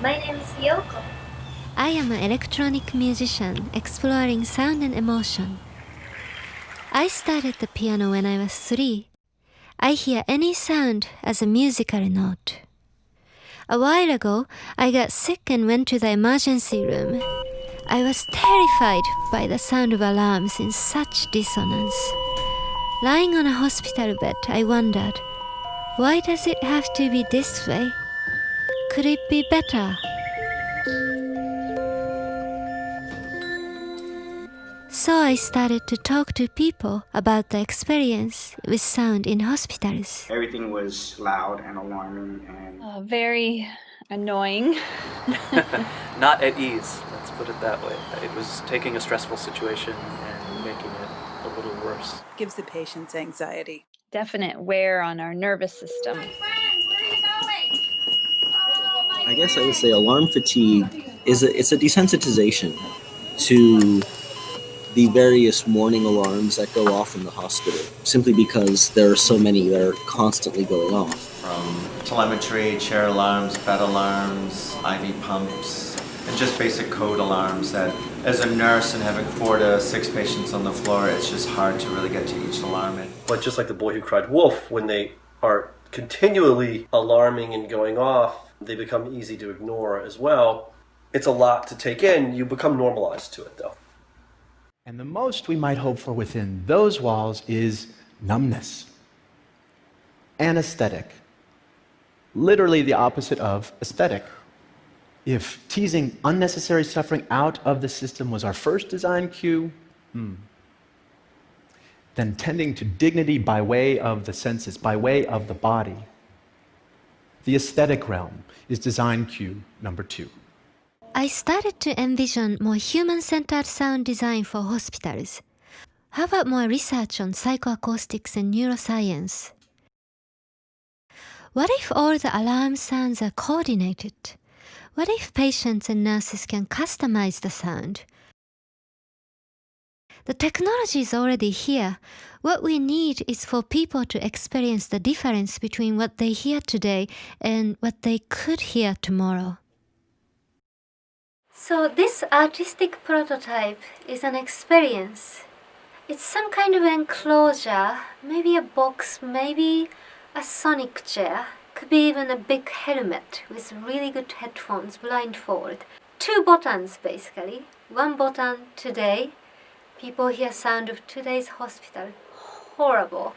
My name is Yoko. I am an electronic musician exploring sound and emotion. I started the piano when I was 3. I hear any sound as a musical note. A while ago, I got sick and went to the emergency room. I was terrified by the sound of alarms in such dissonance. Lying on a hospital bed, I wondered, why does it have to be this way? Could it be better? So I started to talk to people about the experience with sound in hospitals. Everything was loud and alarming and Very annoying. Not at ease, let's put it that way. It was taking a stressful situation and making it a little worse. Gives the patients anxiety. Definite wear on our nervous system. I guess I would say alarm fatigue it's a desensitization to the various morning alarms that go off in the hospital, simply because there are so many that are constantly going off. From telemetry, chair alarms, bed alarms, IV pumps, and just basic code alarms that as a nurse and having 4 to 6 patients on the floor, it's just hard to really get to each alarm. But just like the boy who cried wolf, when they are continually alarming and going off, they become easy to ignore as well. It's a lot to take in. You become normalized to it, though. And the most we might hope for within those walls is numbness. Anesthetic. Literally the opposite of aesthetic. If teasing unnecessary suffering out of the system was our first design cue, then tending to dignity by way of the senses, by way of the body, the aesthetic realm is design cue number 2. I started to envision more human-centered sound design for hospitals. How about more research on psychoacoustics and neuroscience? What if all the alarm sounds are coordinated? What if patients and nurses can customize the sound? The technology is already here. What we need is for people to experience the difference between what they hear today and what they could hear tomorrow. So this artistic prototype is an experience. It's some kind of enclosure, maybe a box, maybe a sonic chair, could be even a big helmet with really good headphones, blindfold. 2 buttons basically. 1 button today, people hear sound of today's hospital, horrible.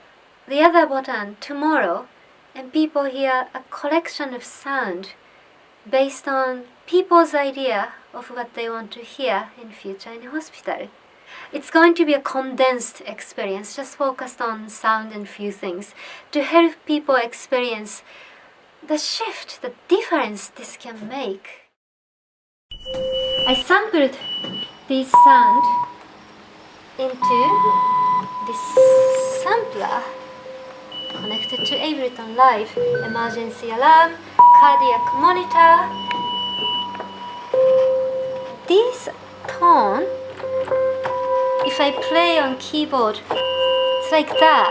The other button tomorrow, and people hear a collection of sound based on people's idea of what they want to hear in future in hospital. It's going to be a condensed experience, just focused on sound and few things, to help people experience the shift, the difference this can make. I sampled this sound into this sampler connected to Ableton Live, emergency alarm, cardiac monitor. This tone, if I play on keyboard, it's like that.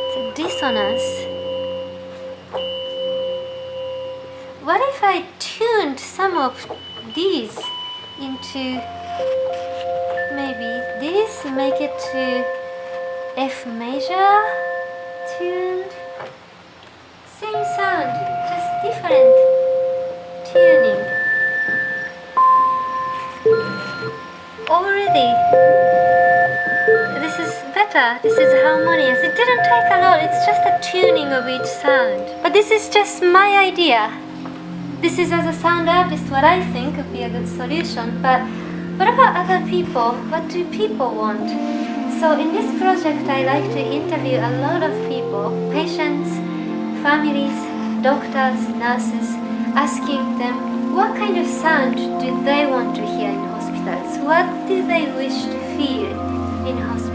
It's a dissonance. What if I tuned some of these into maybe this, make it to F major tuned? Same sound, just different tuning. Already, this is better, this is harmonious. It didn't take a lot, it's just a tuning of each sound. But this is just my idea. This is, as a sound artist, what I think would be a good solution. But what about other people? What do people want? So in this project, I like to interview a lot of people, patients, families, doctors, nurses, asking them what kind of sound do they want to hear in hospitals? What do they wish to feel in hospitals?